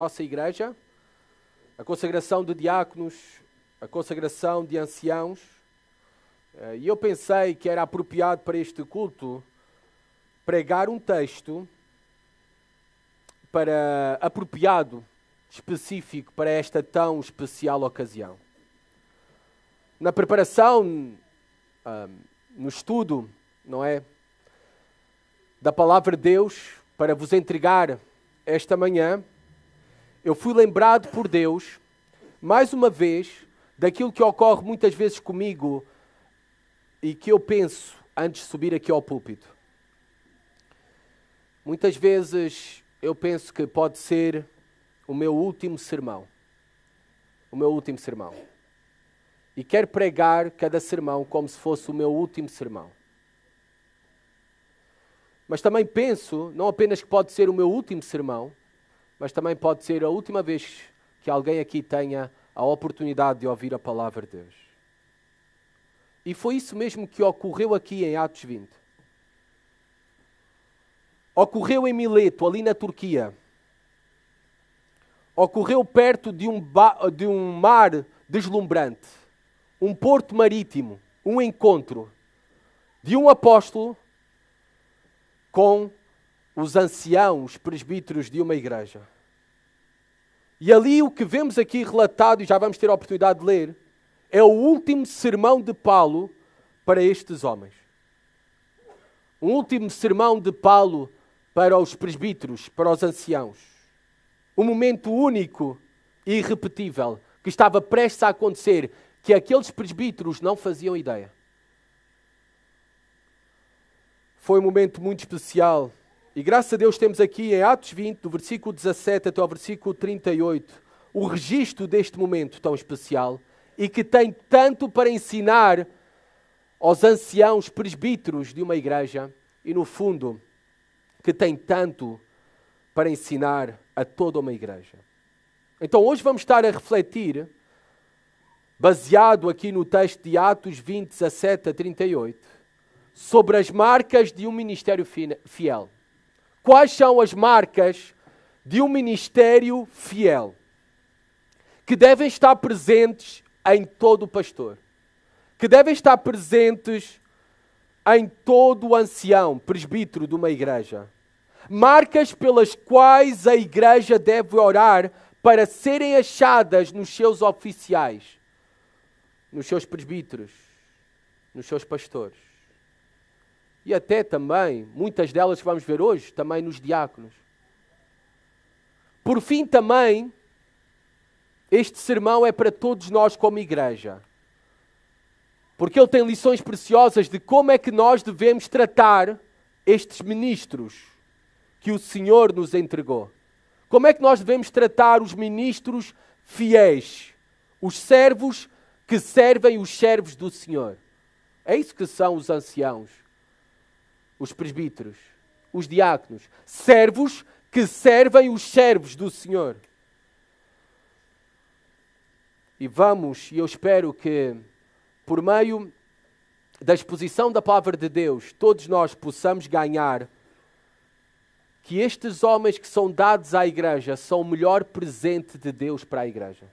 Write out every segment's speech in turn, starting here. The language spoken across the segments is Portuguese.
nossa igreja, a consagração de diáconos, a consagração de anciãos. E eu pensei que era apropriado para este culto pregar um texto apropriado, específico para esta tão especial ocasião. Na preparação, no estudo, não é, da palavra de Deus para vos entregar esta manhã, eu fui lembrado por Deus, mais uma vez, daquilo que ocorre muitas vezes comigo e que eu penso antes de subir aqui ao púlpito. Muitas vezes eu penso que pode ser o meu último sermão. O meu último sermão. E quero pregar cada sermão como se fosse o meu último sermão. Mas também penso, não apenas que pode ser o meu último sermão, mas também pode ser a última vez que alguém aqui tenha a oportunidade de ouvir a palavra de Deus. E foi isso mesmo que ocorreu aqui em Atos 20. Ocorreu em Mileto, ali na Turquia. Ocorreu perto de um mar deslumbrante, um porto marítimo, um encontro de um apóstolo com os anciãos presbíteros de uma igreja. E ali o que vemos aqui relatado, e já vamos ter a oportunidade de ler, é o último sermão de Paulo para estes homens. Um último sermão de Paulo para os presbíteros, para os anciãos. Um momento único e irrepetível que estava prestes a acontecer, que aqueles presbíteros não faziam ideia. Foi um momento muito especial. E graças a Deus temos aqui em Atos 20, do versículo 17 até ao versículo 38, o registro deste momento tão especial e que tem tanto para ensinar aos anciãos presbíteros de uma igreja e, no fundo, que tem tanto para ensinar a toda uma igreja. Então hoje vamos estar a refletir, baseado aqui no texto de Atos 20, 17 a 38, sobre as marcas de um ministério fiel. Quais são as marcas de um ministério fiel que devem estar presentes em todo o pastor, que devem estar presentes em todo o ancião, presbítero de uma igreja. Marcas pelas quais a igreja deve orar para serem achadas nos seus oficiais, nos seus presbíteros, nos seus pastores. E até também, muitas delas que vamos ver hoje, também nos diáconos. Por fim, também, este sermão é para todos nós como igreja. Porque ele tem lições preciosas de como é que nós devemos tratar estes ministros que o Senhor nos entregou. Como é que nós devemos tratar os ministros fiéis, os servos que servem os servos do Senhor. É isso que são os anciãos, os presbíteros, os diáconos, servos que servem os servos do Senhor. E eu espero que, por meio da exposição da palavra de Deus, todos nós possamos ganhar que estes homens que são dados à igreja são o melhor presente de Deus para a igreja.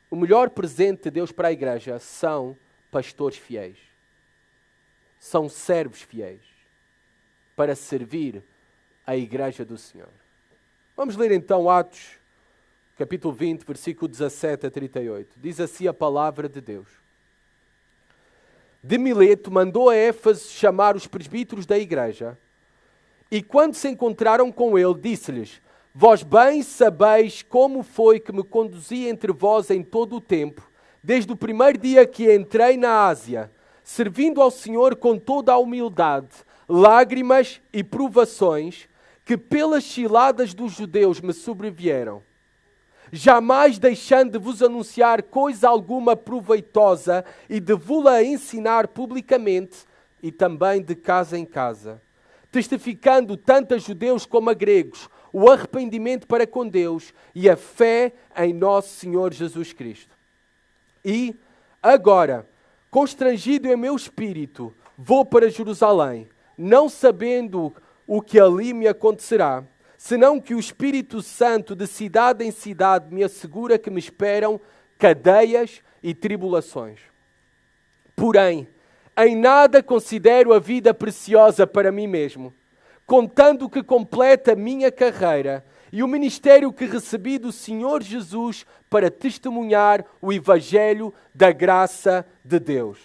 O melhor presente de Deus para a igreja são pastores fiéis. São servos fiéis para servir a igreja do Senhor. Vamos ler então Atos, capítulo 20, versículo 17 a 38. Diz assim a palavra de Deus. De Mileto mandou a Éfeso chamar os presbíteros da igreja, e quando se encontraram com ele, disse-lhes: Vós bem sabeis como foi que me conduzi entre vós em todo o tempo, desde o primeiro dia que entrei na Ásia, servindo ao Senhor com toda a humildade, lágrimas e provações que pelas ciladas dos judeus me sobrevieram, jamais deixando de vos anunciar coisa alguma proveitosa e de vos-la ensinar publicamente e também de casa em casa, testificando tanto a judeus como a gregos o arrependimento para com Deus e a fé em nosso Senhor Jesus Cristo. E agora, constrangido em meu espírito, vou para Jerusalém, não sabendo o que ali me acontecerá, senão que o Espírito Santo de cidade em cidade me assegura que me esperam cadeias e tribulações. Porém, em nada considero a vida preciosa para mim mesmo, contando que completa a minha carreira e o ministério que recebi do Senhor Jesus para testemunhar o Evangelho da graça de Deus.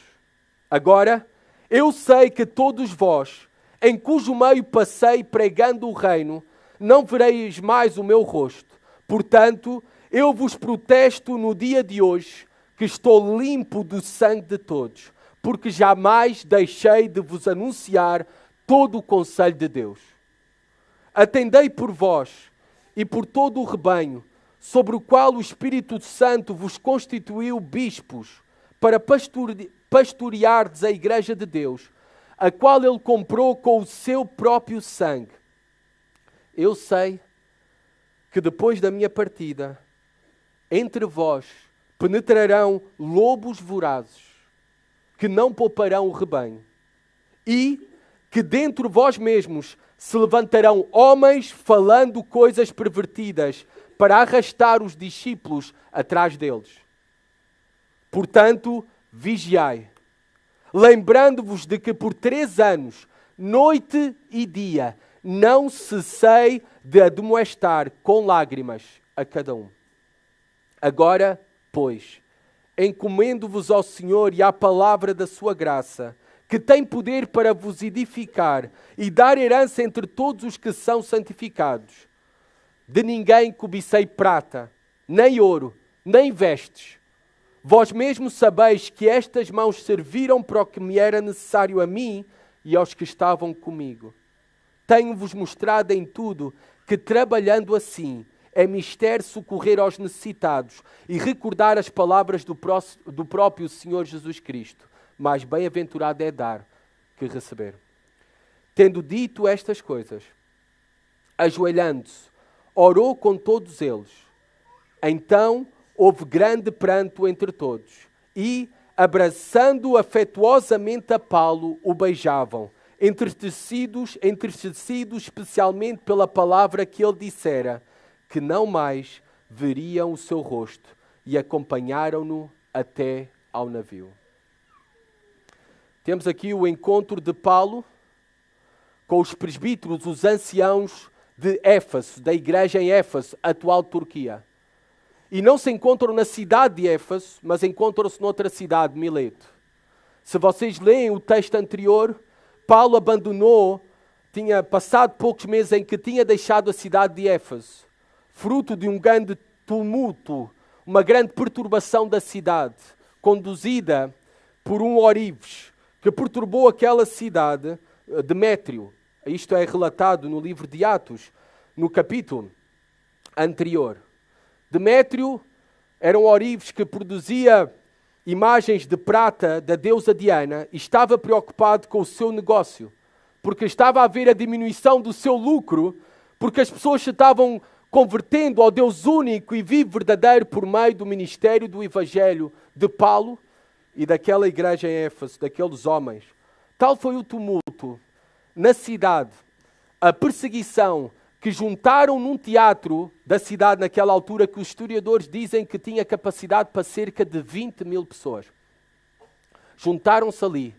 Agora, eu sei que todos vós, em cujo meio passei pregando o reino, não vereis mais o meu rosto. Portanto, eu vos protesto no dia de hoje que estou limpo do sangue de todos, porque jamais deixei de vos anunciar todo o conselho de Deus. Atendei por vós e por todo o rebanho, sobre o qual o Espírito Santo vos constituiu bispos, para pastoreardes a igreja de Deus, a qual ele comprou com o seu próprio sangue. Eu sei que depois da minha partida, entre vós penetrarão lobos vorazes, que não pouparão o rebanho, e que dentro de vós mesmos se levantarão homens falando coisas pervertidas para arrastar os discípulos atrás deles. Portanto, vigiai, lembrando-vos de que por 3 anos, noite e dia, não cessei de admoestar com lágrimas a cada um. Agora, pois, encomendo-vos ao Senhor e à palavra da sua graça, que tem poder para vos edificar e dar herança entre todos os que são santificados. De ninguém cobicei prata, nem ouro, nem vestes. Vós mesmos sabeis que estas mãos serviram para o que me era necessário a mim e aos que estavam comigo. Tenho-vos mostrado em tudo que, trabalhando assim, é mister socorrer aos necessitados e recordar as palavras do próprio Senhor Jesus Cristo. Mais bem-aventurado é dar que receber. Tendo dito estas coisas, ajoelhando-se, orou com todos eles. Então houve grande pranto entre todos e, abraçando afetuosamente a Paulo, o beijavam, entristecidos especialmente pela palavra que ele dissera, que não mais veriam o seu rosto, e acompanharam-no até ao navio. Temos aqui o encontro de Paulo com os presbíteros, os anciãos de Éfeso, da igreja em Éfeso, atual Turquia. E não se encontram na cidade de Éfeso, mas encontram-se noutra cidade, Mileto. Se vocês leem o texto anterior, Paulo abandonou, tinha passado poucos meses em que tinha deixado a cidade de Éfeso, fruto de um grande tumulto, uma grande perturbação da cidade, conduzida por um Oríves, que perturbou aquela cidade, Demétrio. Isto é relatado no livro de Atos, no capítulo anterior. Demétrio era um Oríves que produzia imagens de prata da deusa Diana e estava preocupado com o seu negócio, porque estava a haver a diminuição do seu lucro, porque as pessoas se estavam convertendo ao Deus único e vivo verdadeiro por meio do ministério do Evangelho de Paulo e daquela igreja em Éfeso, daqueles homens. Tal foi o tumulto na cidade, a perseguição que juntaram num teatro da cidade naquela altura, que os historiadores dizem que tinha capacidade para cerca de 20.000 pessoas. Juntaram-se ali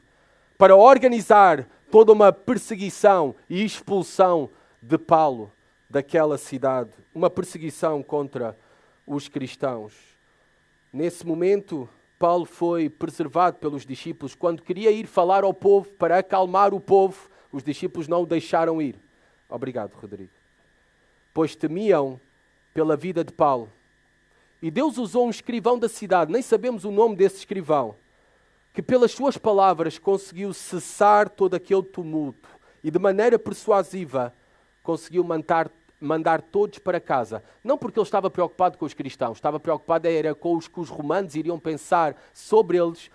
para organizar toda uma perseguição e expulsão de Paulo daquela cidade. Uma perseguição contra os cristãos. Nesse momento, Paulo foi preservado pelos discípulos. Quando queria ir falar ao povo, para acalmar o povo, os discípulos não o deixaram ir. Obrigado, Rodrigo. Pois temiam pela vida de Paulo. E Deus usou um escrivão da cidade, nem sabemos o nome desse escrivão, que pelas suas palavras conseguiu cessar todo aquele tumulto e de maneira persuasiva conseguiu mandar todos para casa. Não porque ele estava preocupado com os cristãos, estava preocupado era com os que os romanos iriam pensar sobre eles,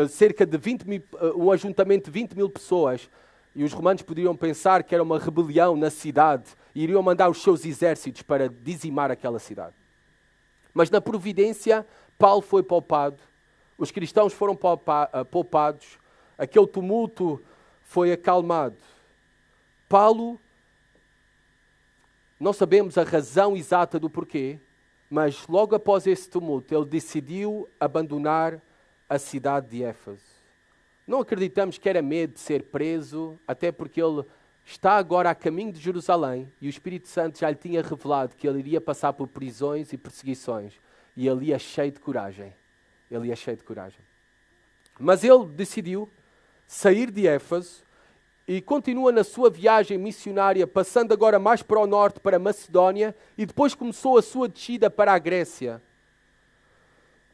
cerca de um ajuntamento de 20.000 pessoas, e os romanos poderiam pensar que era uma rebelião na cidade e iriam mandar os seus exércitos para dizimar aquela cidade. Mas na providência, Paulo foi poupado, os cristãos foram poupados, aquele tumulto foi acalmado. Paulo Não sabemos a razão exata do porquê, mas logo após esse tumulto, ele decidiu abandonar a cidade de Éfeso. Não acreditamos que era medo de ser preso, até porque ele está agora a caminho de Jerusalém e o Espírito Santo já lhe tinha revelado que ele iria passar por prisões e perseguições. E ele ia cheio de coragem. Ele ia cheio de coragem. Mas ele decidiu sair de Éfeso e continua na sua viagem missionária, passando agora mais para o norte, para Macedónia, e depois começou a sua descida para a Grécia.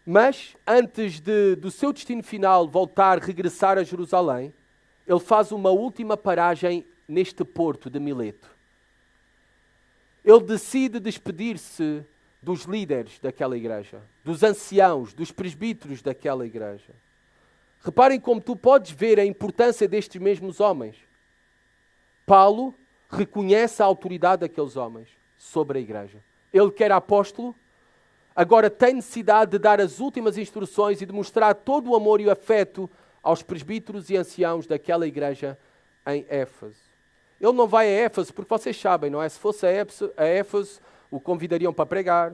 Mas, antes do seu destino final voltar, regressar a Jerusalém, ele faz uma última paragem neste porto de Mileto. Ele decide despedir-se dos líderes daquela igreja, dos anciãos, dos presbíteros daquela igreja. Reparem como tu podes ver a importância destes mesmos homens. Paulo reconhece a autoridade daqueles homens sobre a igreja. Ele que era apóstolo, agora tem necessidade de dar as últimas instruções e de mostrar todo o amor e o afeto aos presbíteros e anciãos daquela igreja em Éfeso. Ele não vai a Éfeso porque vocês sabem, não é? Se fosse a Éfeso, o convidariam para pregar,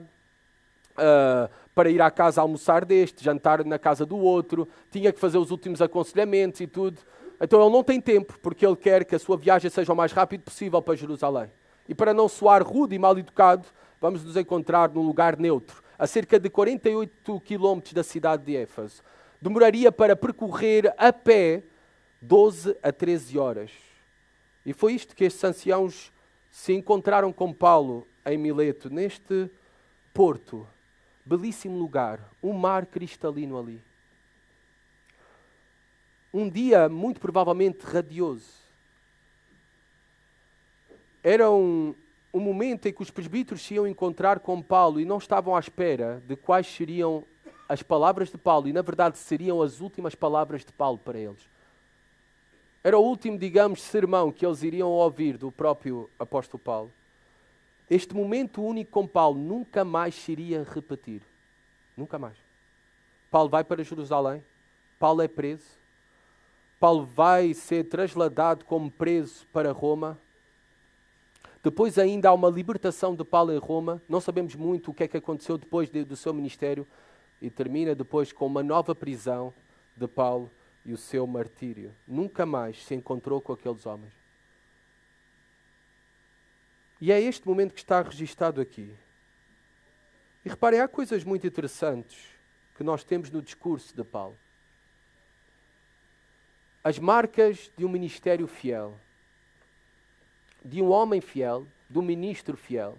para ir à casa almoçar deste, jantar na casa do outro, tinha que fazer os últimos aconselhamentos e tudo. Então ele não tem tempo, porque ele quer que a sua viagem seja o mais rápido possível para Jerusalém. E para não soar rude e mal educado, vamos nos encontrar num lugar neutro, a cerca de 48 quilómetros da cidade de Éfeso. Demoraria para percorrer a pé 12 a 13 horas. E foi isto que estes anciãos se encontraram com Paulo em Mileto, neste porto. Belíssimo lugar, um mar cristalino ali. Um dia muito provavelmente radioso. Era um momento em que os presbíteros se iam encontrar com Paulo e não estavam à espera de quais seriam as palavras de Paulo. E na verdade seriam as últimas palavras de Paulo para eles. Era o último, digamos, sermão que eles iriam ouvir do próprio apóstolo Paulo. Este momento único com Paulo nunca mais se iria repetir. Nunca mais. Paulo vai para Jerusalém. Paulo é preso. Paulo vai ser trasladado como preso para Roma. Depois ainda há uma libertação de Paulo em Roma. Não sabemos muito o que é que aconteceu depois do seu ministério. E termina depois com uma nova prisão de Paulo e o seu martírio. Nunca mais se encontrou com aqueles homens. E é este momento que está registado aqui. E reparem, há coisas muito interessantes que nós temos no discurso de Paulo. As marcas de um ministério fiel, de um homem fiel, de um ministro fiel.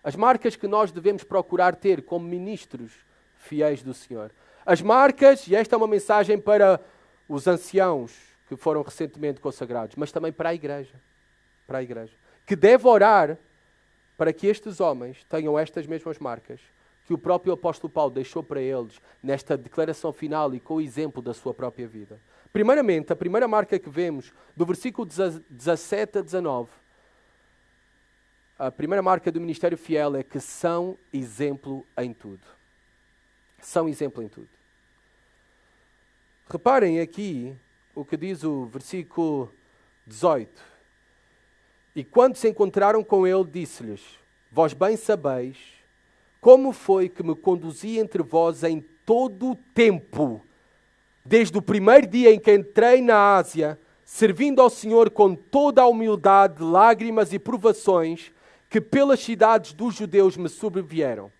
As marcas que nós devemos procurar ter como ministros fiéis do Senhor. As marcas, e esta é uma mensagem para os anciãos que foram recentemente consagrados, mas também para a igreja. Para a igreja. Que deve orar para que estes homens tenham estas mesmas marcas que o próprio apóstolo Paulo deixou para eles nesta declaração final e com o exemplo da sua própria vida. Primeiramente, a primeira marca que vemos do versículo 17 a 19, a primeira marca do ministério fiel é que são exemplo em tudo. São exemplo em tudo. Reparem aqui o que diz o versículo 18. E quando se encontraram com ele, disse-lhes: vós bem sabeis como foi que me conduzi entre vós em todo o tempo, desde o primeiro dia em que entrei na Ásia, servindo ao Senhor com toda a humildade, lágrimas e provações que pelas cidades dos judeus me sobrevieram.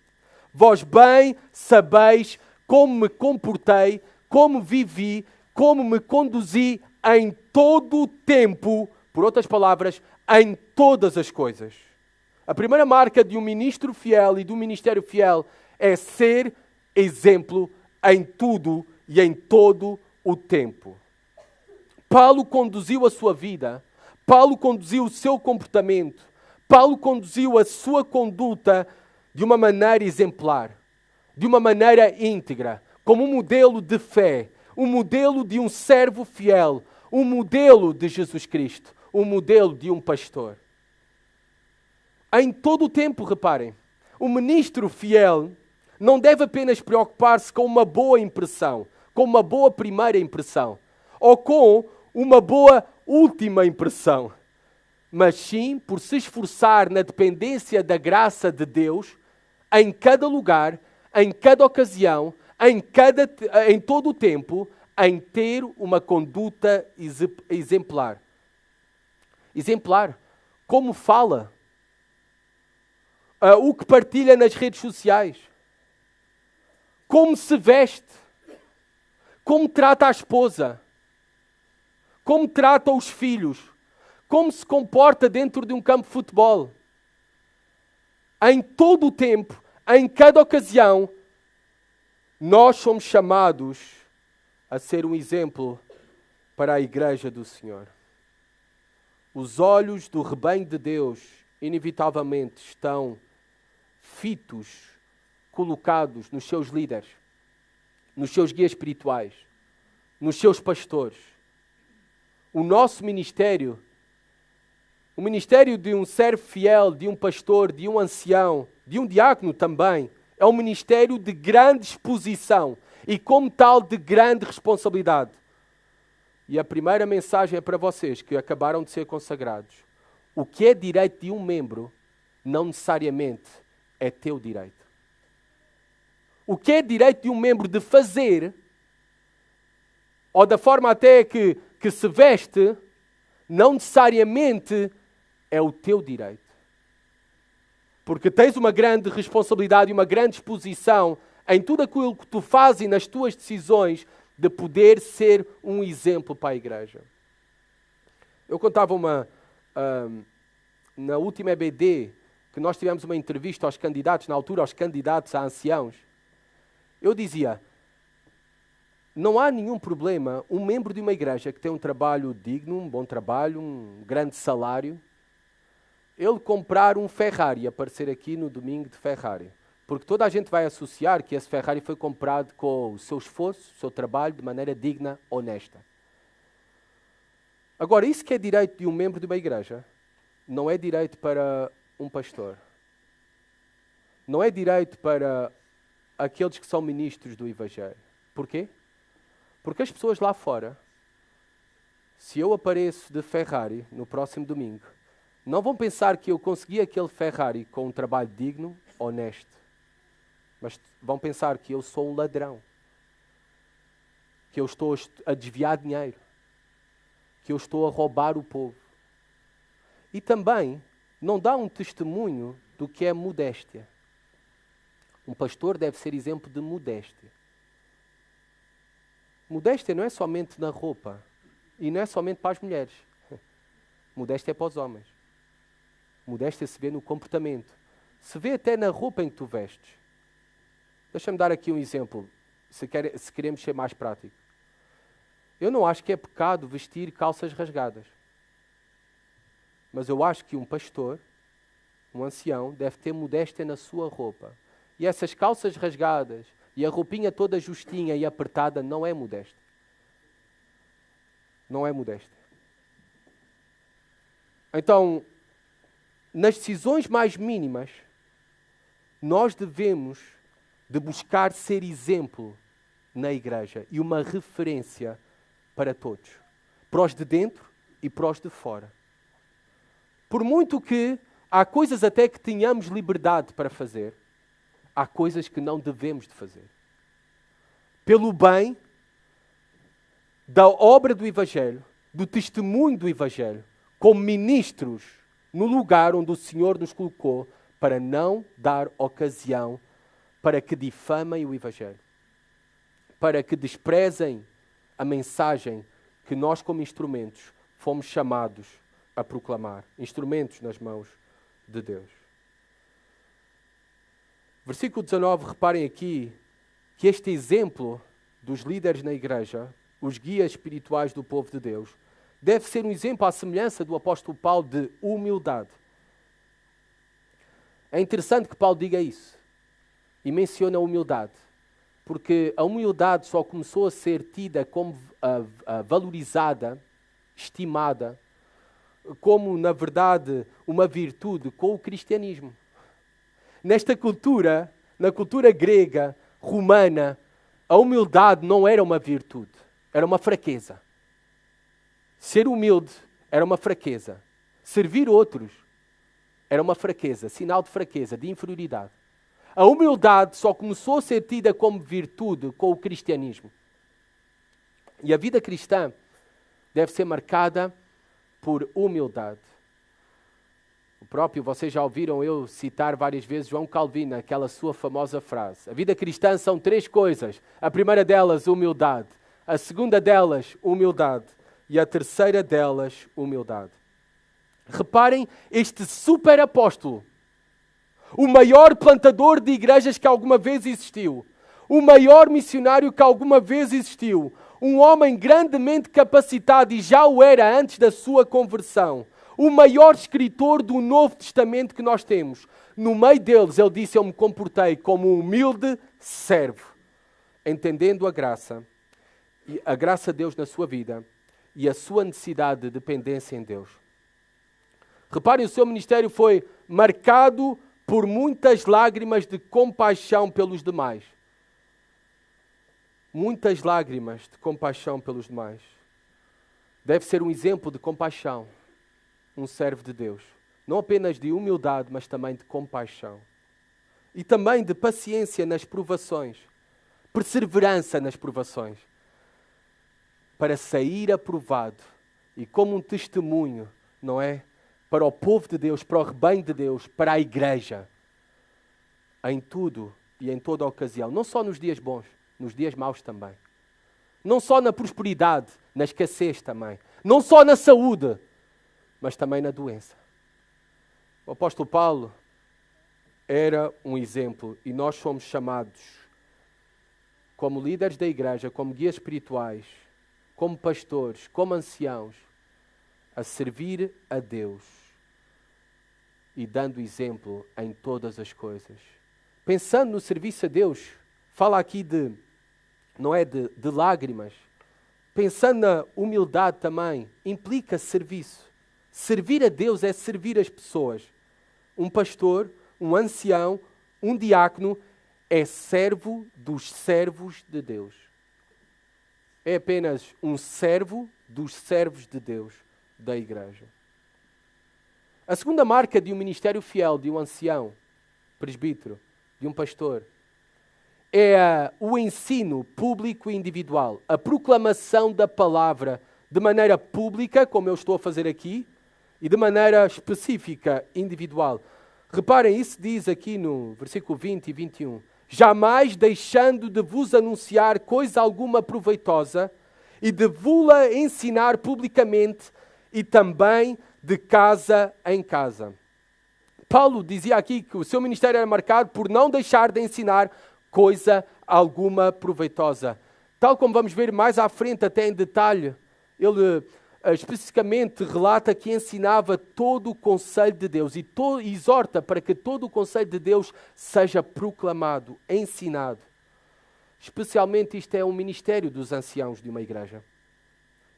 Vós bem sabeis como me comportei, como vivi, como me conduzi em todo o tempo, por outras palavras, em todas as coisas. A primeira marca de um ministro fiel e de um ministério fiel é ser exemplo em tudo e em todo o tempo. Paulo conduziu a sua vida, Paulo conduziu o seu comportamento, Paulo conduziu a sua conduta de uma maneira exemplar, de uma maneira íntegra, como um modelo de fé, um modelo de um servo fiel, um modelo de Jesus Cristo, um modelo de um pastor. Em todo o tempo, reparem, o ministro fiel não deve apenas preocupar-se com uma boa impressão, com uma boa primeira impressão, ou com uma boa última impressão. mas sim por se esforçar na dependência da graça de Deus, em cada lugar, em cada ocasião, em todo o tempo, em ter uma conduta exemplar. Exemplar. Como fala, o que partilha nas redes sociais, como se veste, como trata a esposa, como trata os filhos, como se comporta dentro de um campo de futebol. Em todo o tempo, em cada ocasião, nós somos chamados a ser um exemplo para a igreja do Senhor. Os olhos do rebanho de Deus, inevitavelmente, estão fitos, colocados nos seus líderes, nos seus guias espirituais, nos seus pastores. O nosso ministério, o ministério de um servo fiel, de um pastor, de um ancião, de um diácono também, é um ministério de grande exposição e, como tal, de grande responsabilidade. E a primeira mensagem é para vocês que acabaram de ser consagrados. O que é direito de um membro, não necessariamente é teu direito. O que é direito de um membro de fazer, ou da forma até que se veste, não necessariamente é o teu direito. Porque tens uma grande responsabilidade e uma grande exposição em tudo aquilo que tu fazes e nas tuas decisões de poder ser um exemplo para a igreja. Eu contava na última EBD, que nós tivemos uma entrevista aos candidatos, na altura aos candidatos a anciãos. Eu dizia, não há nenhum problema um membro de uma igreja que tem um trabalho digno, um bom trabalho, um grande salário, ele comprar um Ferrari e aparecer aqui no domingo de Ferrari. Porque toda a gente vai associar que esse Ferrari foi comprado com o seu esforço, o seu trabalho, de maneira digna, honesta. Agora, isso que é direito de um membro de uma igreja, não é direito para um pastor. Não é direito para aqueles que são ministros do Evangelho. Porquê? Porque as pessoas lá fora, se eu apareço de Ferrari no próximo domingo, não vão pensar que eu consegui aquele Ferrari com um trabalho digno, honesto. Mas vão pensar que eu sou um ladrão. Que eu estou a desviar dinheiro. Que eu estou a roubar o povo. E também não dá um testemunho do que é modéstia. Um pastor deve ser exemplo de modéstia. Modéstia não é somente na roupa. E não é somente para as mulheres. Modéstia é para os homens. Modéstia se vê no comportamento. Se vê até na roupa em que tu vestes. Deixa-me dar aqui um exemplo, se queremos ser mais prático. Eu não acho que é pecado vestir calças rasgadas. Mas eu acho que um pastor, um ancião, deve ter modéstia na sua roupa. E essas calças rasgadas e a roupinha toda justinha e apertada não é modéstia. Não é modéstia. Então, nas decisões mais mínimas, nós devemos de buscar ser exemplo na igreja e uma referência para todos. Para os de dentro e para os de fora. Por muito que há coisas até que tenhamos liberdade para fazer, há coisas que não devemos de fazer. Pelo bem da obra do Evangelho, do testemunho do Evangelho, como ministros no lugar onde o Senhor nos colocou, para não dar ocasião para que difamem o Evangelho, para que desprezem a mensagem que nós, como instrumentos, fomos chamados a proclamar. Instrumentos nas mãos de Deus. Versículo 19, reparem aqui que este exemplo dos líderes na igreja, os guias espirituais do povo de Deus, deve ser um exemplo à semelhança do apóstolo Paulo de humildade. É interessante que Paulo diga isso e menciona a humildade, porque a humildade só começou a ser tida como valorizada, estimada, como, na verdade, uma virtude com o cristianismo. Nesta cultura, na cultura grega, romana, a humildade não era uma virtude, era uma fraqueza. Ser humilde era uma fraqueza. Servir outros era uma fraqueza, sinal de fraqueza, de inferioridade. A humildade só começou a ser tida como virtude com o cristianismo. E a vida cristã deve ser marcada por humildade. O próprio, vocês já ouviram eu citar várias vezes João Calvino, aquela sua famosa frase. A vida cristã são 3 coisas. A primeira delas, humildade. A segunda delas, humildade. E a terceira delas, humildade. Reparem, este super apóstolo, o maior plantador de igrejas que alguma vez existiu, o maior missionário que alguma vez existiu, um homem grandemente capacitado e já o era antes da sua conversão, o maior escritor do Novo Testamento que nós temos. No meio deles, ele disse, eu me comportei como um humilde servo, entendendo a graça de Deus na sua vida e a sua necessidade de dependência em Deus. Reparem, o seu ministério foi marcado por muitas lágrimas de compaixão pelos demais. Muitas lágrimas de compaixão pelos demais. Deve ser um exemplo de compaixão, um servo de Deus. Não apenas de humildade, mas também de compaixão. E também de paciência nas provações. Perseverança nas provações. Para sair aprovado e como um testemunho, não é? Para o povo de Deus, para o rebanho de Deus, para a igreja. Em tudo e em toda a ocasião. Não só nos dias bons, nos dias maus também. Não só na prosperidade, na escassez também. Não só na saúde, mas também na doença. O apóstolo Paulo era um exemplo e nós somos chamados como líderes da igreja, como guias espirituais, como pastores, como anciãos, a servir a Deus e dando exemplo em todas as coisas. Pensando no serviço a Deus, fala aqui de lágrimas. Pensando na humildade também, implica serviço. Servir a Deus é servir as pessoas. Um pastor, um ancião, um diácono é servo dos servos de Deus. É apenas um servo dos servos de Deus, da igreja. A segunda marca de um ministério fiel, de um ancião, presbítero, de um pastor, é o ensino público e individual, a proclamação da palavra de maneira pública, como eu estou a fazer aqui, e de maneira específica, individual. Reparem, isso diz aqui no versículo 20 e 21. Jamais deixando de vos anunciar coisa alguma proveitosa e de vos-la ensinar publicamente e também de casa em casa. Paulo dizia aqui que o seu ministério era marcado por não deixar de ensinar coisa alguma proveitosa. Tal como vamos ver mais à frente, até em detalhe, ele especificamente relata que ensinava todo o conselho de Deus e exorta para que todo o conselho de Deus seja proclamado, ensinado. Especialmente isto é um ministério dos anciãos de uma igreja.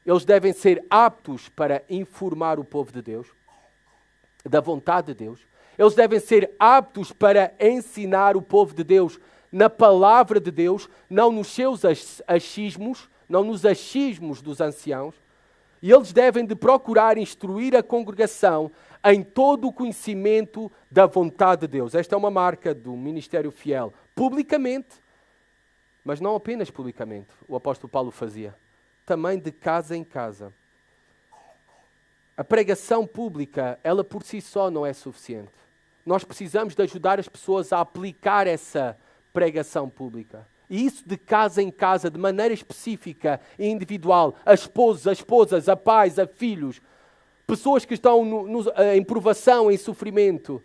Eles devem ser aptos para informar o povo de Deus, da vontade de Deus. Eles devem ser aptos para ensinar o povo de Deus na palavra de Deus, não nos seus achismos, não nos achismos dos anciãos. E eles devem de procurar instruir a congregação em todo o conhecimento da vontade de Deus. Esta é uma marca do ministério fiel. Publicamente, mas não apenas publicamente, o apóstolo Paulo fazia. Também de casa em casa. A pregação pública, ela por si só não é suficiente. Nós precisamos de ajudar as pessoas a aplicar essa pregação pública. E isso de casa em casa, de maneira específica e individual. A esposas, a pais, a filhos. Pessoas que estão em provação, em sofrimento.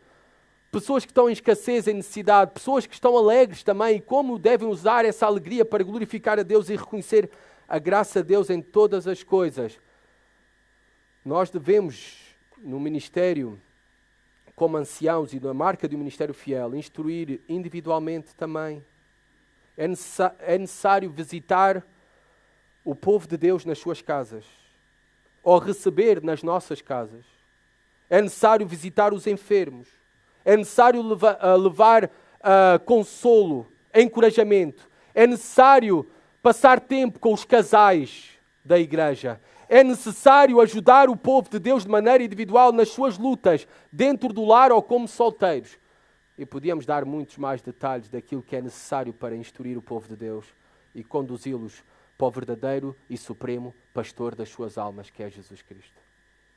Pessoas que estão em escassez, em necessidade. Pessoas que estão alegres também. E como devem usar essa alegria para glorificar a Deus e reconhecer a graça de Deus em todas as coisas. Nós devemos, no ministério, como anciãos e na marca do ministério fiel, instruir individualmente também. É necessário visitar o povo de Deus nas suas casas, ou receber nas nossas casas. É necessário visitar os enfermos. É necessário levar consolo, encorajamento. É necessário passar tempo com os casais da igreja. É necessário ajudar o povo de Deus de maneira individual nas suas lutas, dentro do lar ou como solteiros. E podíamos dar muitos mais detalhes daquilo que é necessário para instruir o povo de Deus e conduzi-los para o verdadeiro e supremo pastor das suas almas, que é Jesus Cristo.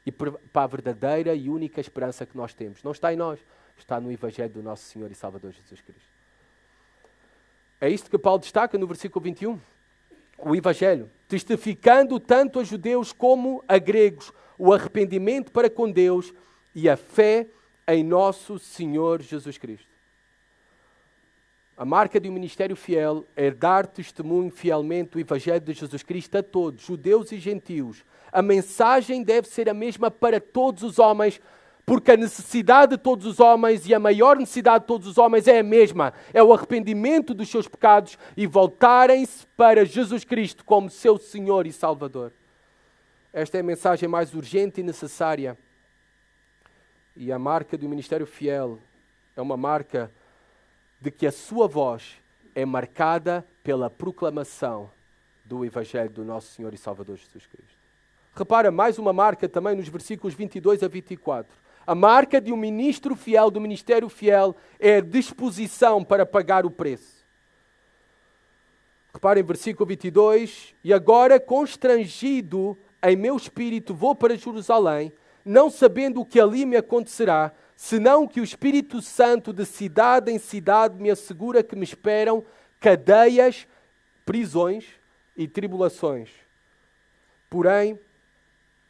E para a verdadeira e única esperança que nós temos. Não está em nós, está no Evangelho do nosso Senhor e Salvador Jesus Cristo. É isto que Paulo destaca no versículo 21. O Evangelho, testificando tanto a judeus como a gregos, o arrependimento para com Deus e a fé em nosso Senhor Jesus Cristo. A marca de um ministério fiel é dar testemunho fielmente do Evangelho de Jesus Cristo a todos, judeus e gentios. A mensagem deve ser a mesma para todos os homens, porque a necessidade de todos os homens e a maior necessidade de todos os homens é a mesma. É o arrependimento dos seus pecados e voltarem-se para Jesus Cristo como seu Senhor e Salvador. Esta é a mensagem mais urgente e necessária. E a marca do ministério fiel é uma marca de que a sua voz é marcada pela proclamação do Evangelho do nosso Senhor e Salvador Jesus Cristo. Repara, mais uma marca também nos versículos 22 a 24. A marca de um ministro fiel, do ministério fiel, é a disposição para pagar o preço. Repara em versículo 22. E agora, constrangido em meu espírito, vou para Jerusalém, não sabendo o que ali me acontecerá, senão que o Espírito Santo de cidade em cidade me assegura que me esperam cadeias, prisões e tribulações. Porém,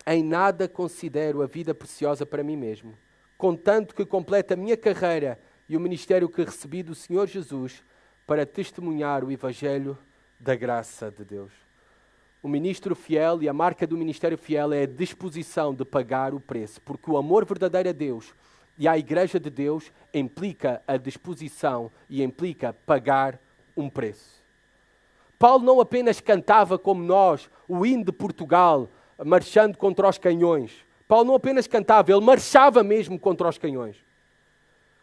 em nada considero a vida preciosa para mim mesmo, contanto que complete a minha carreira e o ministério que recebi do Senhor Jesus para testemunhar o Evangelho da graça de Deus. O ministro fiel e a marca do ministério fiel é a disposição de pagar o preço, porque o amor verdadeiro a Deus e à Igreja de Deus implica a disposição e implica pagar um preço. Paulo não apenas cantava como nós o hino de Portugal, marchando contra os canhões. Paulo não apenas cantava, ele marchava mesmo contra os canhões.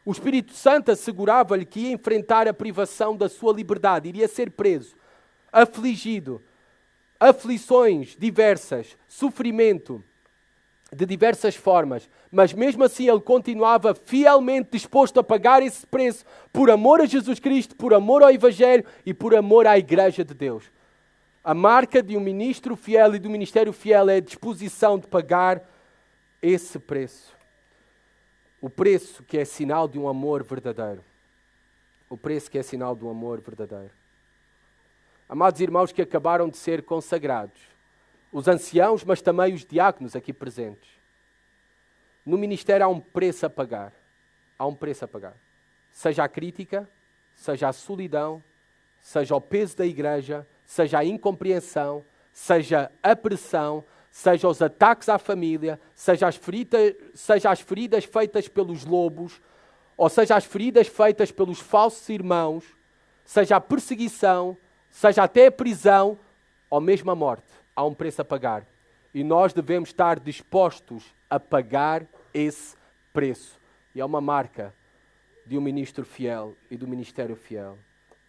O Espírito Santo assegurava-lhe que ia enfrentar a privação da sua liberdade, iria ser preso, afligido, aflições diversas, sofrimento de diversas formas, mas mesmo assim ele continuava fielmente disposto a pagar esse preço por amor a Jesus Cristo, por amor ao Evangelho e por amor à Igreja de Deus. A marca de um ministro fiel e do ministério fiel é a disposição de pagar esse preço. O preço que é sinal de um amor verdadeiro. O preço que é sinal de um amor verdadeiro. Amados irmãos que acabaram de ser consagrados, os anciãos, mas também os diáconos aqui presentes. No ministério há um preço a pagar. Há um preço a pagar. Seja a crítica, seja a solidão, seja o peso da igreja, seja a incompreensão, seja a pressão, seja os ataques à família, seja as feridas feitas pelos lobos, ou seja as feridas feitas pelos falsos irmãos, seja a perseguição, seja até a prisão, ou mesmo a morte. Há um preço a pagar. E nós devemos estar dispostos a pagar esse preço. E é uma marca de um ministro fiel e do ministério fiel.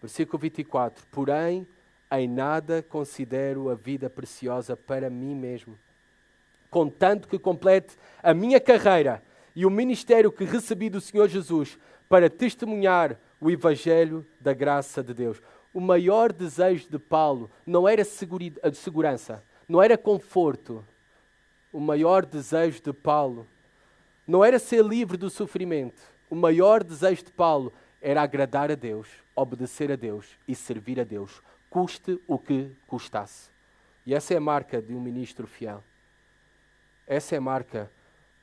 Versículo 24. Porém, em nada considero a vida preciosa para mim mesmo, contanto que complete a minha carreira e o ministério que recebi do Senhor Jesus para testemunhar o Evangelho da graça de Deus. O maior desejo de Paulo não era segurança, não era conforto. O maior desejo de Paulo não era ser livre do sofrimento. O maior desejo de Paulo era agradar a Deus, obedecer a Deus e servir a Deus, custe o que custasse. E essa é a marca de um ministro fiel. Essa é a marca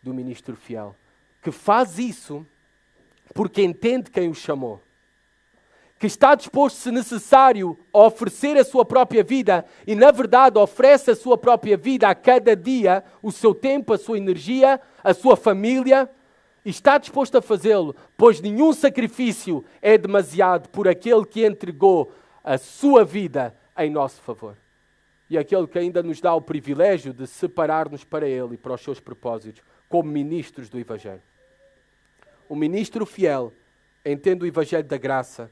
do ministro fiel, que faz isso porque entende quem o chamou, que está disposto, se necessário, a oferecer a sua própria vida e, na verdade, oferece a sua própria vida a cada dia, o seu tempo, a sua energia, a sua família, e está disposto a fazê-lo, pois nenhum sacrifício é demasiado por aquele que entregou a sua vida em nosso favor. E aquele que ainda nos dá o privilégio de separar-nos para Ele e para os seus propósitos, como ministros do Evangelho. O ministro fiel entende o Evangelho da graça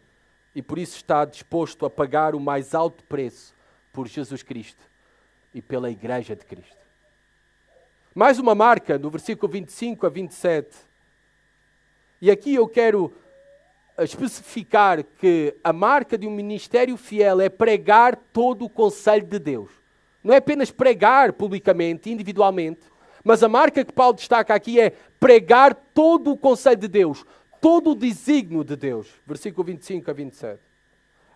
e por isso está disposto a pagar o mais alto preço por Jesus Cristo e pela Igreja de Cristo. Mais uma marca, no versículo 25 a 27. E aqui eu quero especificar que a marca de um ministério fiel é pregar todo o conselho de Deus. Não é apenas pregar publicamente, individualmente, mas a marca que Paulo destaca aqui é pregar todo o conselho de Deus, todo o desígnio de Deus. Versículo 25 a 27.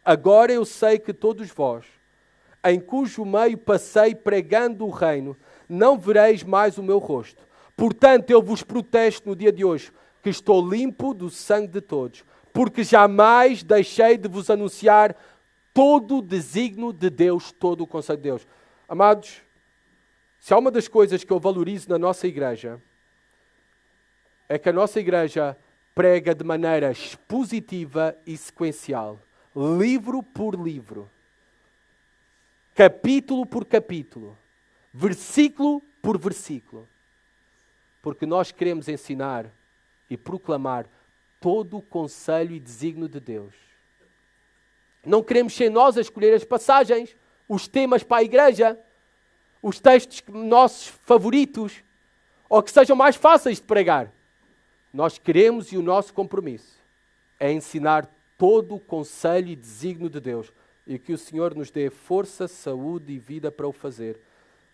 Agora eu sei que todos vós, em cujo meio passei pregando o reino, não vereis mais o meu rosto. Portanto, eu vos protesto no dia de hoje, que estou limpo do sangue de todos, porque jamais deixei de vos anunciar todo o desígnio de Deus, todo o conselho de Deus. Amados, se há uma das coisas que eu valorizo na nossa igreja, é que a nossa igreja prega de maneira expositiva e sequencial, livro por livro, capítulo por capítulo, versículo por versículo, porque nós queremos ensinar e proclamar todo o conselho e desígnio de Deus. Não queremos ser nós a escolher as passagens, os temas para a igreja, os textos nossos favoritos, ou que sejam mais fáceis de pregar. Nós queremos, e o nosso compromisso é ensinar todo o conselho e desígnio de Deus, e que o Senhor nos dê força, saúde e vida para o fazer.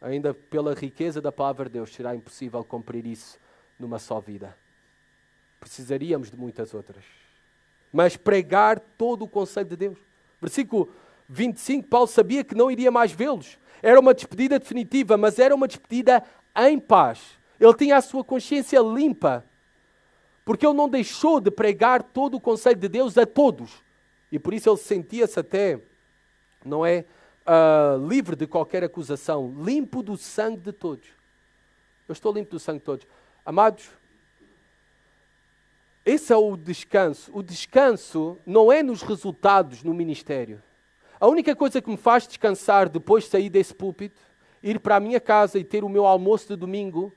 Ainda pela riqueza da palavra de Deus será impossível cumprir isso numa só vida. Precisaríamos de muitas outras. Mas pregar todo o conselho de Deus. Versículo 25, Paulo sabia que não iria mais vê-los. Era uma despedida definitiva, mas era uma despedida em paz. Ele tinha a sua consciência limpa, porque ele não deixou de pregar todo o conselho de Deus a todos. E por isso ele sentia-se até, não é, livre de qualquer acusação, limpo do sangue de todos. Eu estou limpo do sangue de todos. Amados, esse é o descanso. O descanso não é nos resultados no ministério. A única coisa que me faz descansar depois de sair desse púlpito, ir para a minha casa e ter o meu almoço de domingo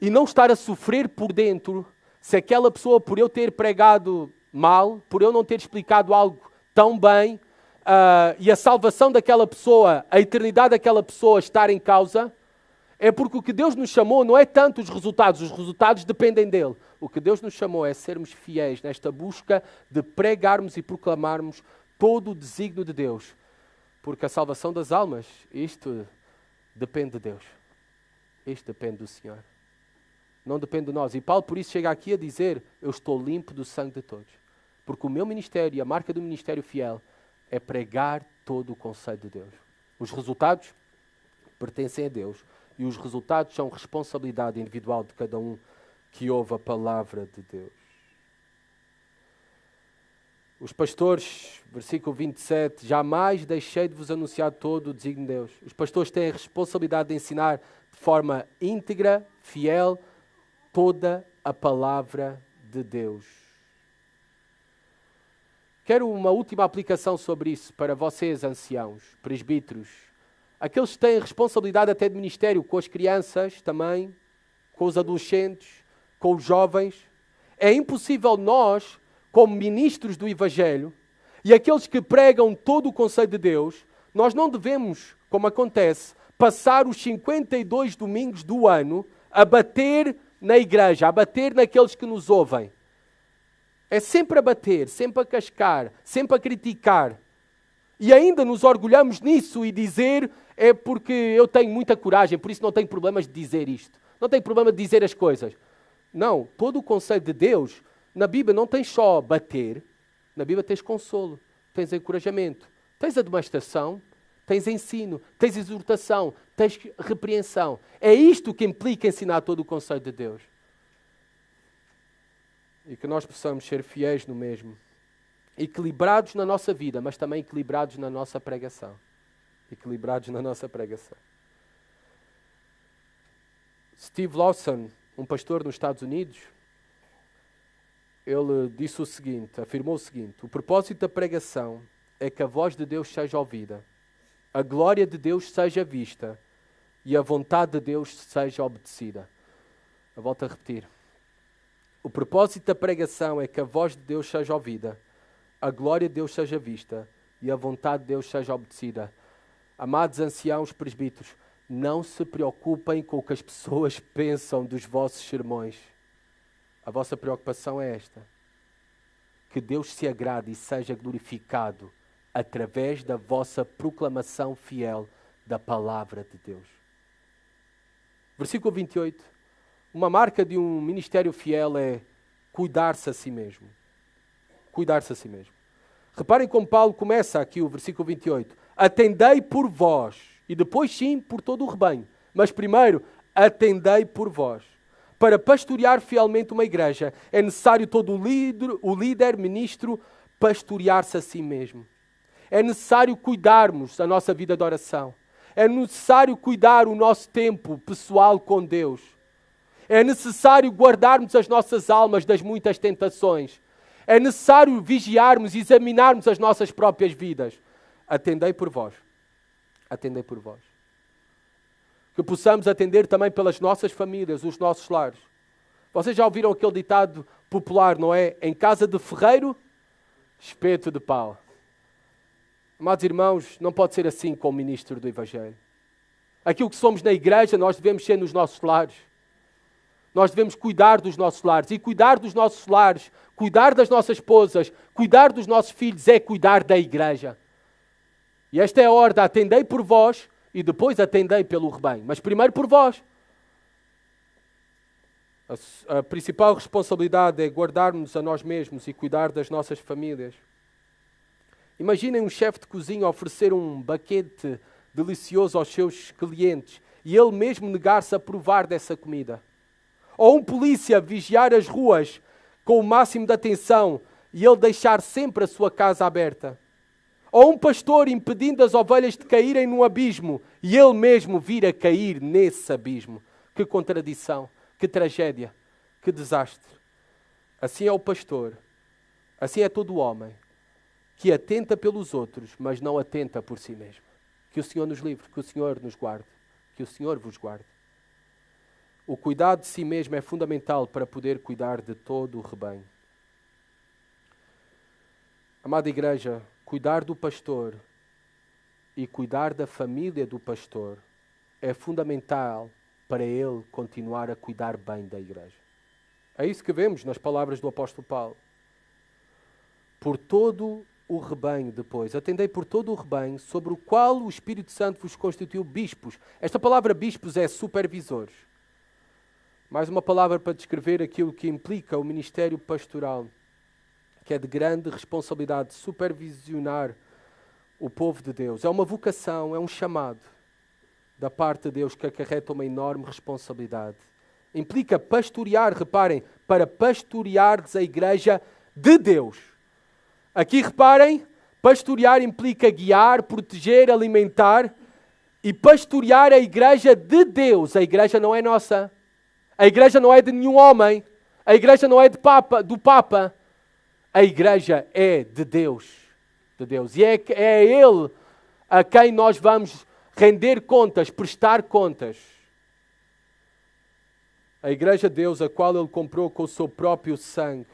e não estar a sofrer por dentro se aquela pessoa, por eu ter pregado mal, por eu não ter explicado algo tão bem, e a salvação daquela pessoa, a eternidade daquela pessoa estar em causa, é porque o que Deus nos chamou não é tanto os resultados dependem dele. O que Deus nos chamou é sermos fiéis nesta busca de pregarmos e proclamarmos todo o desígnio de Deus. Porque a salvação das almas, isto depende de Deus. Isto depende do Senhor. Não depende de nós. E Paulo por isso chega aqui a dizer, eu estou limpo do sangue de todos. Porque o meu ministério e a marca do ministério fiel é pregar todo o conselho de Deus. Os resultados pertencem a Deus. E os resultados são responsabilidade individual de cada um que ouve a palavra de Deus. Os pastores, versículo 27, jamais deixei de vos anunciar todo o desígnio de Deus. Os pastores têm a responsabilidade de ensinar de forma íntegra, fiel, toda a palavra de Deus. Quero uma última aplicação sobre isso para vocês, anciãos, presbíteros, aqueles que têm responsabilidade até de ministério, com as crianças também, com os adolescentes, com os jovens. É impossível nós, como ministros do Evangelho, e aqueles que pregam todo o conselho de Deus, nós não devemos, como acontece, passar os 52 domingos do ano a bater na igreja, a bater naqueles que nos ouvem. É sempre a bater, sempre a cascar, sempre a criticar. E ainda nos orgulhamos nisso e dizer é porque eu tenho muita coragem, por isso não tenho problemas de dizer isto. Não tenho problema de dizer as coisas. Não, todo o conselho de Deus, na Bíblia não tens só bater, na Bíblia tens consolo, tens encorajamento, tens admoestação, tens ensino, tens exortação, tens repreensão. É isto que implica ensinar todo o conselho de Deus. E que nós possamos ser fiéis no mesmo. Equilibrados na nossa vida, mas também equilibrados na nossa pregação. Equilibrados na nossa pregação. Steve Lawson, um pastor nos Estados Unidos, ele disse o seguinte, afirmou o seguinte: o propósito da pregação é que a voz de Deus seja ouvida, a glória de Deus seja vista e a vontade de Deus seja obedecida. Eu volto a repetir. O propósito da pregação é que a voz de Deus seja ouvida, a glória de Deus seja vista e a vontade de Deus seja obedecida. Amados anciãos presbíteros, Não se preocupem com o que as pessoas pensam dos vossos sermões. A vossa preocupação é esta: que Deus se agrade e seja glorificado através da vossa proclamação fiel da palavra de Deus. Versículo 28. Uma marca de um ministério fiel é cuidar-se a si mesmo. Cuidar-se a si mesmo. Reparem como Paulo começa aqui o versículo 28. Atendei por vós. E depois sim, por todo o rebanho. Mas primeiro, atendei por vós. Para pastorear fielmente uma igreja, é necessário todo o líder, ministro, pastorear-se a si mesmo. É necessário cuidarmos da nossa vida de oração. É necessário cuidar o nosso tempo pessoal com Deus. É necessário guardarmos as nossas almas das muitas tentações. É necessário vigiarmos e examinarmos as nossas próprias vidas. Atendei por vós. Atendei por vós. Que possamos atender também pelas nossas famílias, os nossos lares. Vocês já ouviram aquele ditado popular, não é? Em casa de ferreiro, espeto de pau. Amados irmãos, não pode ser assim com o ministro do Evangelho. Aquilo que somos na igreja, nós devemos ser nos nossos lares. Nós devemos cuidar dos nossos lares. E cuidar dos nossos lares, cuidar das nossas esposas, cuidar dos nossos filhos, é cuidar da igreja. E esta é a ordem: atendei por vós e depois atendei pelo rebanho. Mas primeiro por vós. A principal responsabilidade é guardarmos a nós mesmos e cuidar das nossas famílias. Imaginem um chefe de cozinha oferecer um banquete delicioso aos seus clientes e ele mesmo negar-se a provar dessa comida. Ou um polícia vigiar as ruas com o máximo de atenção e ele deixar sempre a sua casa aberta. Ou um pastor impedindo as ovelhas de caírem num abismo e ele mesmo vir a cair nesse abismo. Que contradição, que tragédia, que desastre. Assim é o pastor, assim é todo o homem, que atenta pelos outros, mas não atenta por si mesmo. Que o Senhor nos livre, que o Senhor nos guarde, que o Senhor vos guarde. O cuidado de si mesmo é fundamental para poder cuidar de todo o rebanho. Amada igreja, cuidar do pastor e cuidar da família do pastor é fundamental para ele continuar a cuidar bem da igreja. É isso que vemos nas palavras do apóstolo Paulo. Por todo o rebanho depois. Atendei por todo o rebanho, sobre o qual o Espírito Santo vos constituiu bispos. Esta palavra bispos é supervisores. Mais uma palavra para descrever aquilo que implica o ministério pastoral, que é de grande responsabilidade, supervisionar o povo de Deus. É uma vocação, é um chamado da parte de Deus que acarreta uma enorme responsabilidade. Implica pastorear, reparem, para pastoreares a igreja de Deus. Aqui reparem, pastorear implica guiar, proteger, alimentar, e pastorear a igreja de Deus. A igreja não é nossa. A igreja não é de nenhum homem. A igreja não é do Papa. A igreja é de Deus. De Deus. E é a Ele a quem nós vamos render contas, prestar contas. A igreja de Deus, a qual Ele comprou com o seu próprio sangue.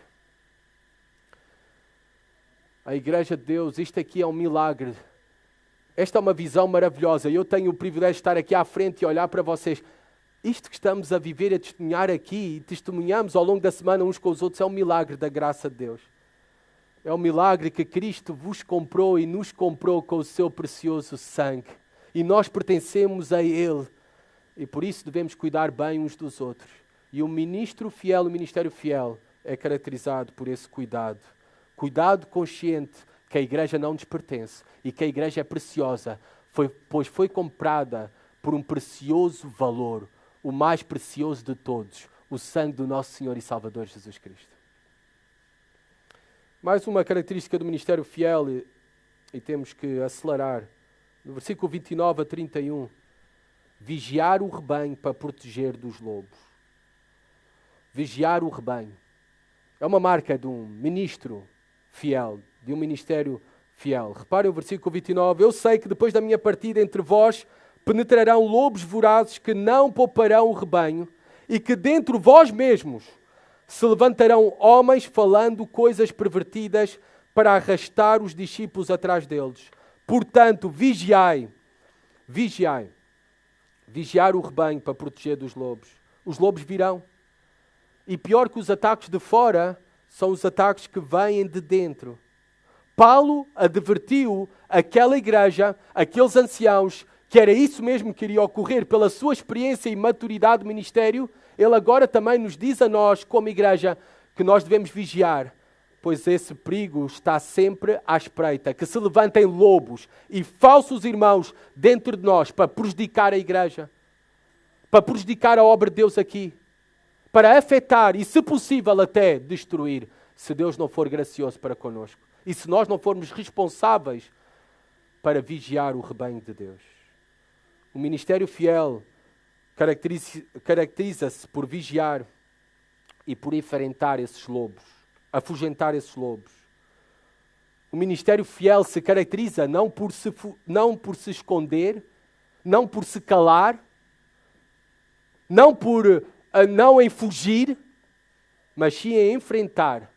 A igreja de Deus, isto aqui é um milagre. Esta é uma visão maravilhosa. Eu tenho o privilégio de estar aqui à frente e olhar para vocês. Isto que estamos a viver, a testemunhar aqui, e testemunhamos ao longo da semana uns com os outros, é um milagre da graça de Deus. É um milagre que Cristo vos comprou e nos comprou com o seu precioso sangue. E nós pertencemos a Ele. E por isso devemos cuidar bem uns dos outros. E o ministro fiel, o ministério fiel, é caracterizado por esse cuidado. Cuidado consciente que a igreja não nos pertence e que a igreja é preciosa, pois foi comprada por um precioso valor, o mais precioso de todos, o sangue do nosso Senhor e Salvador Jesus Cristo. Mais uma característica do ministério fiel, e temos que acelerar. No versículo 29 a 31, vigiar o rebanho para proteger dos lobos. Vigiar o rebanho. É uma marca de um ministro fiel, de um ministério fiel. Reparem o versículo 29. Eu sei que depois da minha partida entre vós penetrarão lobos vorazes que não pouparão o rebanho e que dentro vós mesmos se levantarão homens falando coisas pervertidas para arrastar os discípulos atrás deles. Portanto, vigiai. Vigiai. Vigiar o rebanho para proteger dos lobos. Os lobos virão. E pior que os ataques de fora, são os ataques que vêm de dentro. Paulo advertiu aquela igreja, aqueles anciãos, que era isso mesmo que iria ocorrer pela sua experiência e maturidade do ministério. Ele agora também nos diz a nós, como igreja, que nós devemos vigiar, pois esse perigo está sempre à espreita, que se levantem lobos e falsos irmãos dentro de nós para prejudicar a igreja, para prejudicar a obra de Deus aqui, para afetar e, se possível, até destruir, se Deus não for gracioso para connosco e se nós não formos responsáveis para vigiar o rebanho de Deus. O ministério fiel caracteriza-se por vigiar e por enfrentar esses lobos, afugentar esses lobos. O ministério fiel se caracteriza não por se esconder, não por se calar, não em fugir, mas sim em enfrentar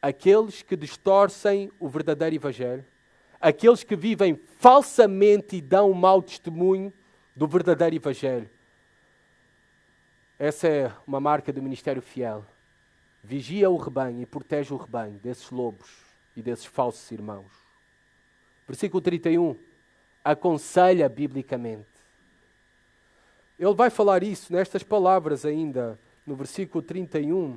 aqueles que distorcem o verdadeiro evangelho, aqueles que vivem falsamente e dão um mau testemunho do verdadeiro evangelho. Essa é uma marca do ministério fiel. Vigia o rebanho e protege o rebanho desses lobos e desses falsos irmãos. Versículo 31. Aconselha biblicamente. Ele vai falar isso nestas palavras ainda, no versículo 31.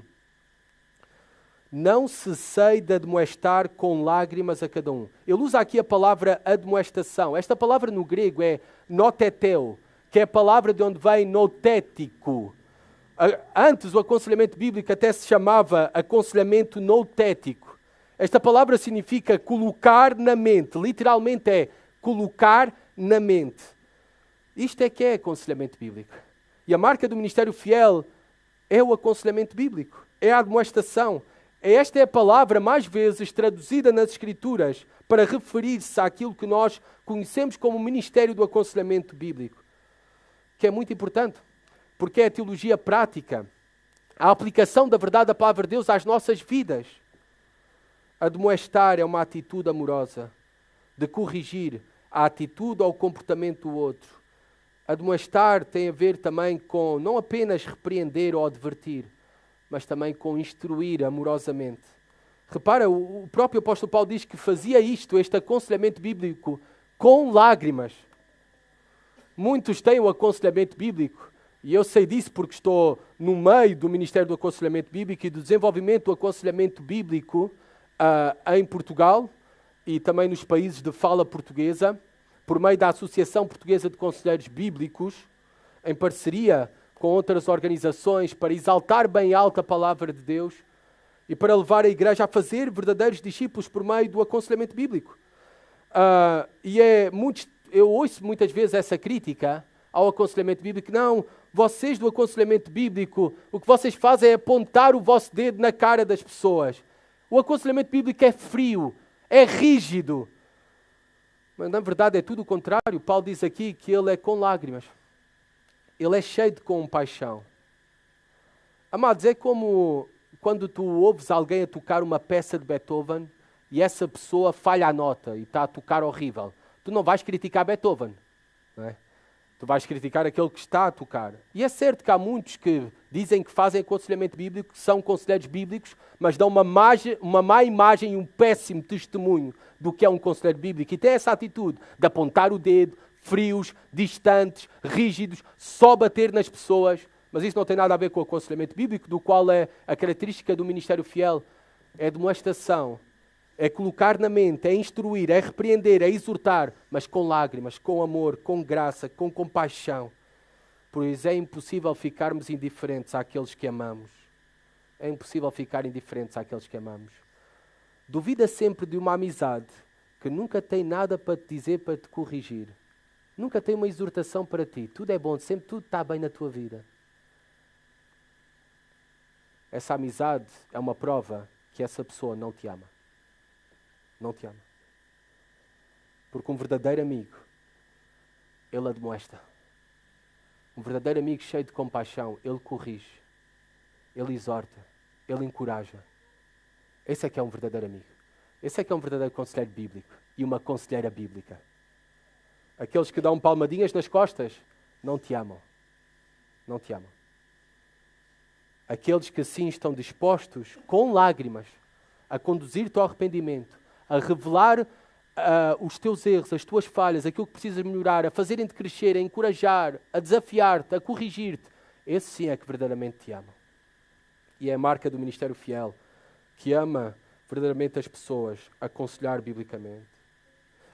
Não cessei de admoestar com lágrimas a cada um. Ele usa aqui a palavra admoestação. Esta palavra no grego é noteteu, que é a palavra de onde vem notético. Antes o aconselhamento bíblico até se chamava aconselhamento notético. Esta palavra significa colocar na mente. Literalmente é colocar na mente. Isto é que é aconselhamento bíblico. E a marca do ministério fiel é o aconselhamento bíblico. É a admoestação. Esta é a palavra mais vezes traduzida nas Escrituras para referir-se àquilo que nós conhecemos como o ministério do aconselhamento bíblico. Que é muito importante, porque é a teologia prática, a aplicação da verdade da palavra de Deus às nossas vidas. Admoestar é uma atitude amorosa, de corrigir a atitude ou o comportamento do outro. Admoestar tem a ver também com não apenas repreender ou advertir, mas também com instruir amorosamente. Repara, o próprio apóstolo Paulo diz que fazia este aconselhamento bíblico, com lágrimas. Muitos têm o aconselhamento bíblico, e eu sei disso porque estou no meio do Ministério do Aconselhamento Bíblico e do desenvolvimento do aconselhamento bíblico em Portugal e também nos países de fala portuguesa, por meio da Associação Portuguesa de Conselheiros Bíblicos, em parceria com outras organizações, para exaltar bem alta a palavra de Deus e para levar a igreja a fazer verdadeiros discípulos por meio do aconselhamento bíblico. Eu ouço muitas vezes essa crítica ao aconselhamento bíblico. Não, vocês do aconselhamento bíblico, o que vocês fazem é apontar o vosso dedo na cara das pessoas. O aconselhamento bíblico é frio, é rígido. Mas na verdade é tudo o contrário. Paulo diz aqui que ele é com lágrimas. Ele é cheio de compaixão. Amados, é como quando tu ouves alguém a tocar uma peça de Beethoven e essa pessoa falha a nota e está a tocar horrível. Tu não vais criticar Beethoven, não é? Tu vais criticar aquele que está a tocar. E é certo que há muitos que dizem que fazem aconselhamento bíblico, que são conselheiros bíblicos, mas dão uma má imagem e um péssimo testemunho do que é um conselheiro bíblico. E tem essa atitude de apontar o dedo, frios, distantes, rígidos, só bater nas pessoas. Mas isso não tem nada a ver com o aconselhamento bíblico, do qual é a característica do ministério fiel. É demonstração, é colocar na mente, é instruir, é repreender, é exortar, mas com lágrimas, com amor, com graça, com compaixão. Pois é impossível ficarmos indiferentes àqueles que amamos. É impossível ficar indiferentes àqueles que amamos. Duvida sempre de uma amizade que nunca tem nada para te dizer, para te corrigir. Nunca tem uma exortação para ti. Tudo é bom, sempre tudo está bem na tua vida. Essa amizade é uma prova que essa pessoa não te ama. Não te ama. Porque um verdadeiro amigo, ele admoesta. Um verdadeiro amigo cheio de compaixão, ele corrige, ele exorta, ele encoraja. Esse é que é um verdadeiro amigo. Esse é que é um verdadeiro conselheiro bíblico e uma conselheira bíblica. Aqueles que dão palmadinhas nas costas não te amam. Não te amam. Aqueles que sim estão dispostos, com lágrimas, a conduzir-te ao arrependimento, a revelar os teus erros, as tuas falhas, aquilo que precisas melhorar, a fazerem-te crescer, a encorajar, a desafiar-te, a corrigir-te, esse sim é que verdadeiramente te ama. E é a marca do ministério fiel, que ama verdadeiramente as pessoas, a aconselhar biblicamente.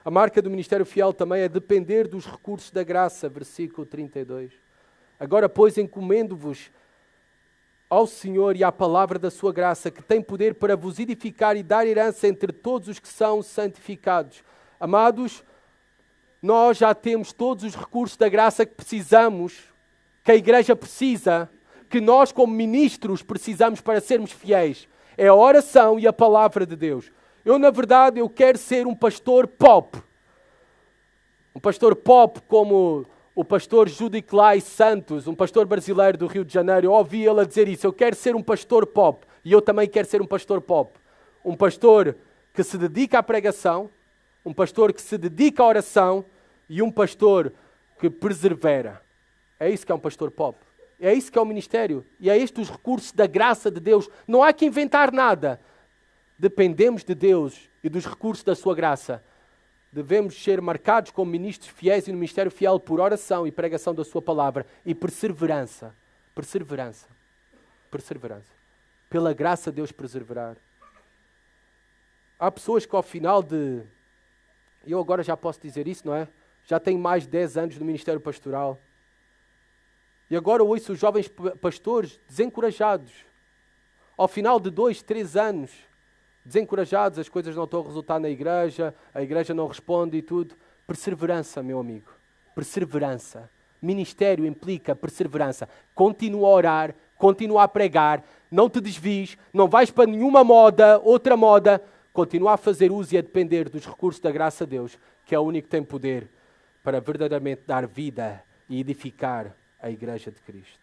A marca do ministério fiel também é depender dos recursos da graça, versículo 32. Agora, pois, encomendo-vos ao Senhor e à palavra da sua graça, que tem poder para vos edificar e dar herança entre todos os que são santificados. Amados, nós já temos todos os recursos da graça que precisamos, que a igreja precisa, que nós como ministros precisamos para sermos fiéis. É a oração e a palavra de Deus. Na verdade, eu quero ser um pastor pop. Um pastor pop como o pastor Judiclai Santos, um pastor brasileiro do Rio de Janeiro. Eu ouvi ele a dizer isso. Eu quero ser um pastor pop. E eu também quero ser um pastor pop. Um pastor que se dedica à pregação, um pastor que se dedica à oração e um pastor que persevera. É isso que é um pastor pop. É isso que é o ministério. E é estes os recursos da graça de Deus. Não há que inventar nada. Dependemos de Deus e dos recursos da sua graça. Devemos ser marcados como ministros fiéis e no ministério fiel por oração e pregação da sua palavra e perseverança. Perseverança. Perseverança. Pela graça de Deus perseverar. Há pessoas que ao final de... Eu agora já posso dizer isso, não é? Já tenho mais de 10 anos no ministério pastoral. E agora ouço os jovens pastores desencorajados. Ao final de 2, 3 anos, desencorajados, as coisas não estão a resultar na igreja, a igreja não responde e tudo. Perseverança, meu amigo. Perseverança. Ministério implica perseverança. Continua a orar, continua a pregar, não te desvies, não vais para nenhuma moda, outra moda. Continua a fazer uso e a depender dos recursos da graça de Deus, que é o único que tem poder para verdadeiramente dar vida e edificar a igreja de Cristo.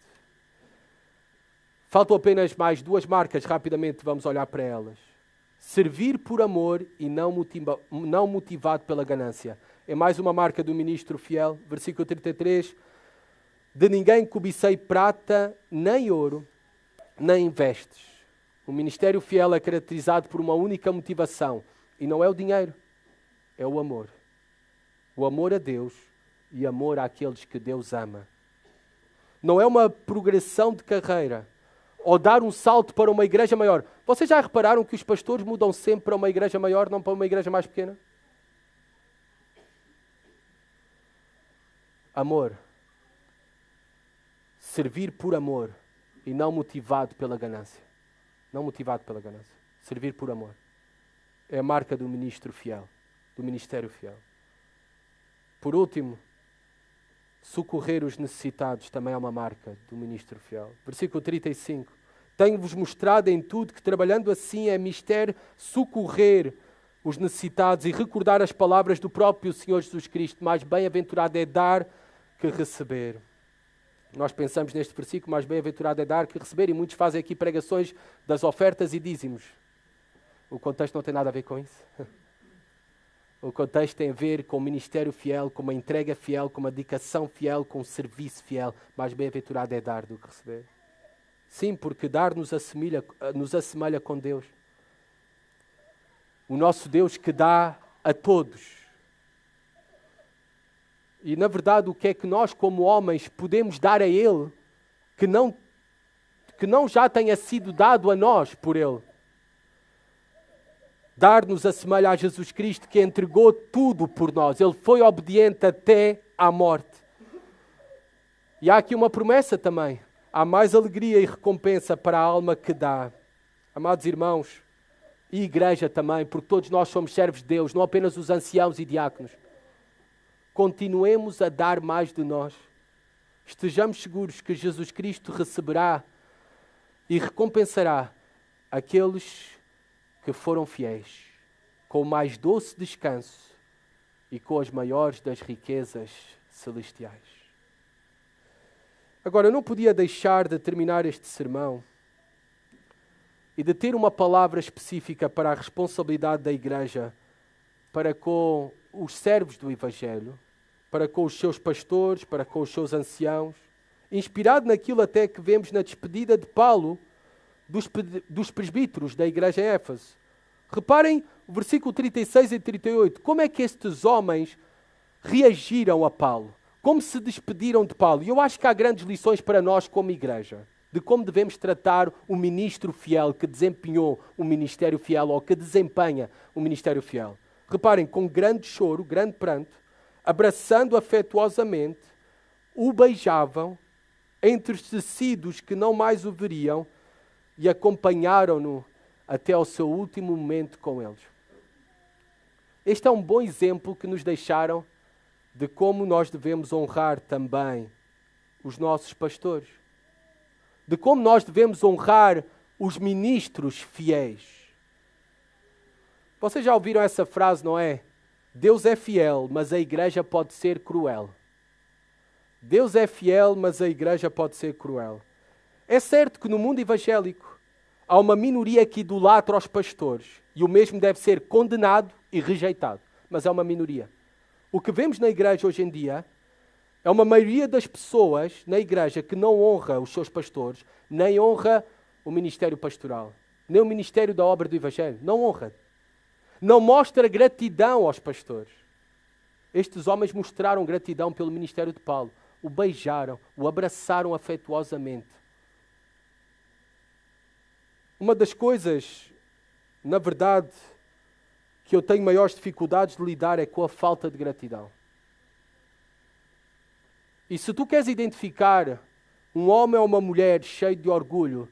Faltam apenas mais 2 marcas, rapidamente vamos olhar para elas. Servir por amor e não motivado pela ganância. É mais uma marca do ministro fiel. Versículo 33. De ninguém cobicei prata, nem ouro, nem vestes. O ministério fiel é caracterizado por uma única motivação. E não é o dinheiro, é o amor. O amor a Deus e amor àqueles que Deus ama. Não é uma progressão de carreira ou dar um salto para uma igreja maior. Vocês já repararam que os pastores mudam sempre para uma igreja maior, não para uma igreja mais pequena? Amor. Servir por amor e não motivado pela ganância. Não motivado pela ganância. Servir por amor. É a marca do ministro fiel, do ministério fiel. Por último, socorrer os necessitados também é uma marca do ministro fiel. Versículo 35. Tenho-vos mostrado em tudo que trabalhando assim é mister socorrer os necessitados e recordar as palavras do próprio Senhor Jesus Cristo. Mais bem-aventurado é dar que receber. Nós pensamos neste versículo, mais bem-aventurado é dar que receber, e muitos fazem aqui pregações das ofertas e dízimos. O contexto não tem nada a ver com isso. O contexto tem a ver com o ministério fiel, com uma entrega fiel, com uma dedicação fiel, com um serviço fiel. Mais bem-aventurado é dar do que receber. Sim, porque dar nos assemelha com Deus. O nosso Deus que dá a todos. E, na verdade, o que é que nós, como homens, podemos dar a Ele que não já tenha sido dado a nós por Ele? Dar-nos assemelha a Jesus Cristo, que entregou tudo por nós. Ele foi obediente até à morte. E há aqui uma promessa também. Há mais alegria e recompensa para a alma que dá. Amados irmãos, e igreja também, porque todos nós somos servos de Deus, não apenas os anciãos e diáconos. Continuemos a dar mais de nós. Estejamos seguros que Jesus Cristo receberá e recompensará aqueles que foram fiéis, com o mais doce descanso e com as maiores das riquezas celestiais. Agora, eu não podia deixar de terminar este sermão e de ter uma palavra específica para a responsabilidade da igreja para com os servos do Evangelho para com os seus pastores, para com os seus anciãos, inspirado naquilo até que vemos na despedida de Paulo dos presbíteros da igreja em Éfeso. Reparem o versículo 36 e 38. Como é que estes homens reagiram a Paulo? Como se despediram de Paulo? E eu acho que há grandes lições para nós como igreja, de como devemos tratar o ministro fiel que desempenhou o ministério fiel ou que desempenha o ministério fiel. Reparem, com grande choro, grande pranto, abraçando afetuosamente, o beijavam, entristecidos que não mais o veriam, e acompanharam-no até ao seu último momento com eles. Este é um bom exemplo que nos deixaram de como nós devemos honrar também os nossos pastores. De como nós devemos honrar os ministros fiéis. Vocês já ouviram essa frase, não é? Deus é fiel, mas a igreja pode ser cruel. Deus é fiel, mas a igreja pode ser cruel. É certo que no mundo evangélico há uma minoria que idolatra os pastores e o mesmo deve ser condenado e rejeitado, mas é uma minoria. O que vemos na igreja hoje em dia é uma maioria das pessoas na igreja que não honra os seus pastores, nem honra o ministério pastoral, nem o ministério da obra do evangelho. Não honra. Não mostra gratidão aos pastores. Estes homens mostraram gratidão pelo ministério de Paulo. O beijaram, o abraçaram afetuosamente. Uma das coisas, na verdade, que eu tenho maiores dificuldades de lidar é com a falta de gratidão. E se tu queres identificar um homem ou uma mulher cheio de orgulho,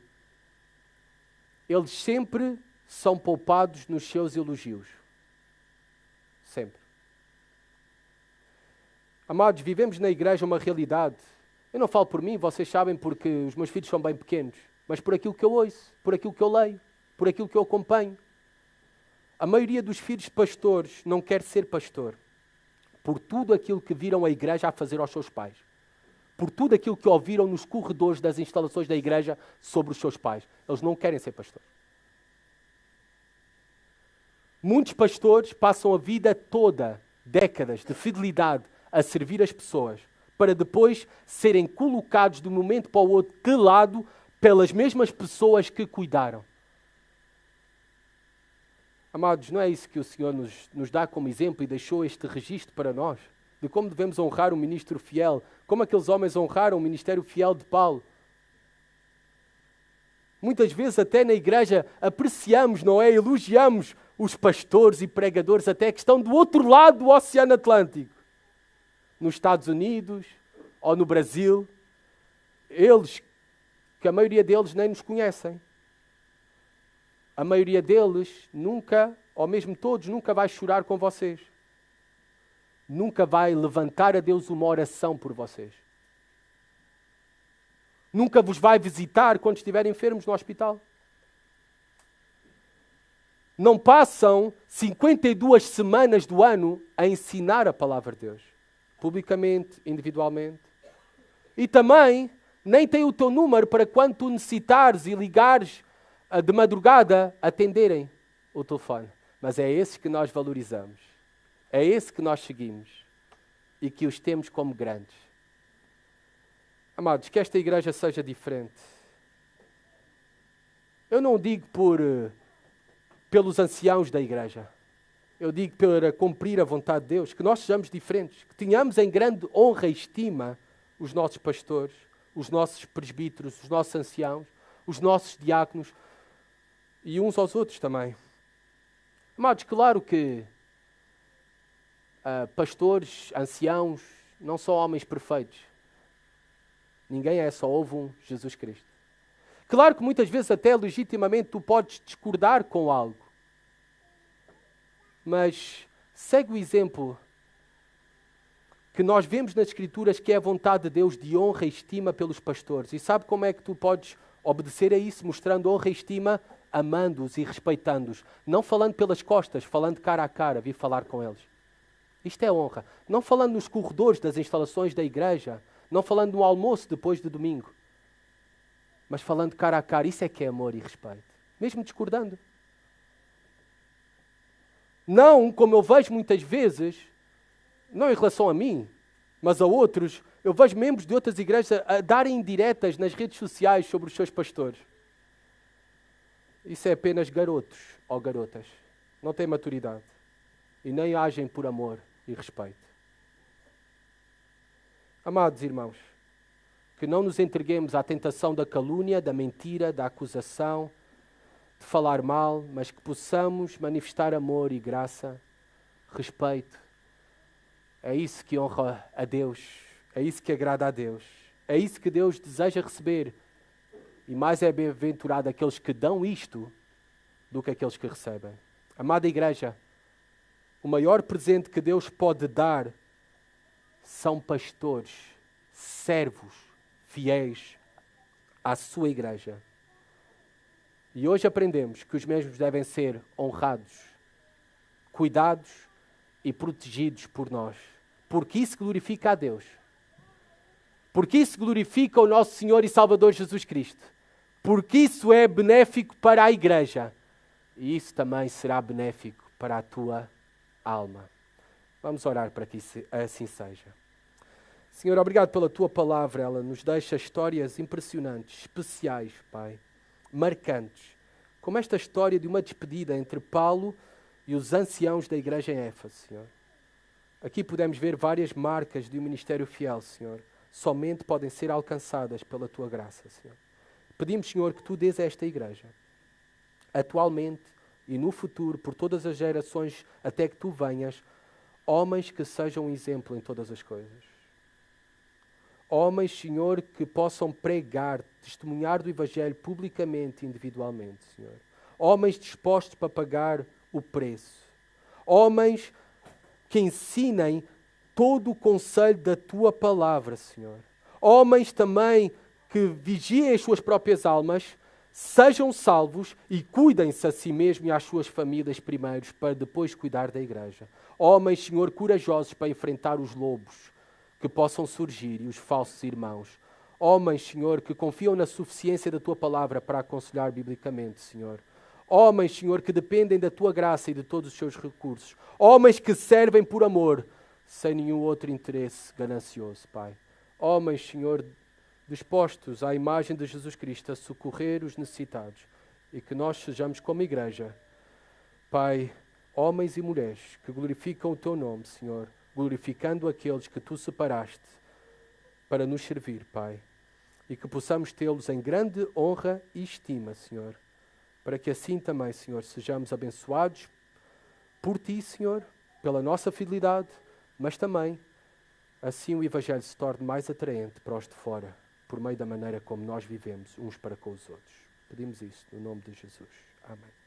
eles sempre são poupados nos seus elogios. Sempre. Amados, vivemos na igreja uma realidade. Eu não falo por mim, vocês sabem, porque os meus filhos são bem pequenos, mas por aquilo que eu ouço, por aquilo que eu leio, por aquilo que eu acompanho. A maioria dos filhos de pastores não quer ser pastor por tudo aquilo que viram a igreja a fazer aos seus pais. Por tudo aquilo que ouviram nos corredores das instalações da igreja sobre os seus pais. Eles não querem ser pastores. Muitos pastores passam a vida toda, décadas de fidelidade, a servir as pessoas, para depois serem colocados de um momento para o outro de lado pelas mesmas pessoas que cuidaram. Amados, não é isso que o Senhor nos dá como exemplo e deixou este registro para nós? De como devemos honrar o ministro fiel, como aqueles homens honraram o ministério fiel de Paulo. Muitas vezes até na igreja apreciamos, não é? Elogiamos os pastores e pregadores até que estão do outro lado do Oceano Atlântico. Nos Estados Unidos ou no Brasil. Eles, que a maioria deles nem nos conhecem. A maioria deles nunca, ou mesmo todos, nunca vai chorar com vocês. Nunca vai levantar a Deus uma oração por vocês. Nunca vos vai visitar quando estiverem enfermos no hospital. Não passam 52 semanas do ano a ensinar a palavra de Deus. Publicamente, individualmente. E também nem tem o teu número para quando tu necessitares e ligares de madrugada atenderem o telefone. Mas é esse que nós valorizamos. É esse que nós seguimos. E que os temos como grandes. Amados, que esta igreja seja diferente. Eu não digo pelos anciãos da igreja. Eu digo para cumprir a vontade de Deus. Que nós sejamos diferentes. Que tenhamos em grande honra e estima os nossos pastores, os nossos presbíteros, os nossos anciãos, os nossos diáconos e uns aos outros também. Amados, claro que pastores, anciãos, não são homens perfeitos. Ninguém é, só houve um, Jesus Cristo. Claro que muitas vezes até legitimamente tu podes discordar com algo. Mas segue o exemplo que nós vemos nas Escrituras que é a vontade de Deus de honra e estima pelos pastores. E sabe como é que tu podes obedecer a isso, mostrando honra e estima, amando-os e respeitando-os. Não falando pelas costas, falando cara a cara, vir falar com eles. Isto é honra. Não falando nos corredores das instalações da igreja, não falando no almoço depois de domingo, mas falando cara a cara. Isso é que é amor e respeito. Mesmo discordando. Não, como eu vejo muitas vezes, não em relação a mim, Mas a outros, eu vejo membros de outras igrejas a darem indiretas nas redes sociais sobre os seus pastores. Isso é apenas garotos ou garotas. Não têm maturidade. E nem agem por amor e respeito. Amados irmãos, que não nos entreguemos à tentação da calúnia, da mentira, da acusação, de falar mal, mas que possamos manifestar amor e graça, respeito. É isso que honra a Deus, é isso que agrada a Deus, é isso que Deus deseja receber. E mais é bem-aventurado aqueles que dão isto do que aqueles que recebem. Amada igreja, o maior presente que Deus pode dar são pastores, servos, fiéis à sua igreja. E hoje aprendemos que os mesmos devem ser honrados, cuidados e protegidos por nós. Porque isso glorifica a Deus. Porque isso glorifica o nosso Senhor e Salvador Jesus Cristo. Porque isso é benéfico para a igreja. E isso também será benéfico para a tua alma. Vamos orar para que assim seja. Senhor, obrigado pela tua palavra. Ela nos deixa histórias impressionantes, especiais, Pai, marcantes. Como esta história de uma despedida entre Paulo e os anciãos da igreja em Éfeso, Senhor. Aqui podemos ver várias marcas de um ministério fiel, Senhor. Somente podem ser alcançadas pela tua graça, Senhor. Pedimos, Senhor, que tu dês a esta igreja, atualmente e no futuro, por todas as gerações, até que tu venhas, homens que sejam um exemplo em todas as coisas. Homens, Senhor, que possam pregar, testemunhar do Evangelho publicamente e individualmente, Senhor. Homens dispostos para pagar o preço. Homens que ensinem todo o conselho da tua palavra, Senhor. Homens também que vigiem as suas próprias almas, sejam salvos e cuidem-se a si mesmos e às suas famílias primeiros, para depois cuidar da igreja. Homens, Senhor, corajosos para enfrentar os lobos que possam surgir e os falsos irmãos. Homens, Senhor, que confiam na suficiência da tua palavra para aconselhar biblicamente, Senhor. Homens, Senhor, que dependem da tua graça e de todos os seus recursos. Homens que servem por amor, sem nenhum outro interesse ganancioso, Pai. Homens, Senhor, dispostos à imagem de Jesus Cristo a socorrer os necessitados. E que nós sejamos como igreja, Pai, homens e mulheres que glorificam o teu nome, Senhor, glorificando aqueles que tu separaste para nos servir, Pai. E que possamos tê-los em grande honra e estima, Senhor. Para que assim também, Senhor, sejamos abençoados por Ti, Senhor, pela nossa fidelidade, mas também assim o Evangelho se torne mais atraente para os de fora, por meio da maneira como nós vivemos uns para com os outros. Pedimos isso no nome de Jesus. Amém.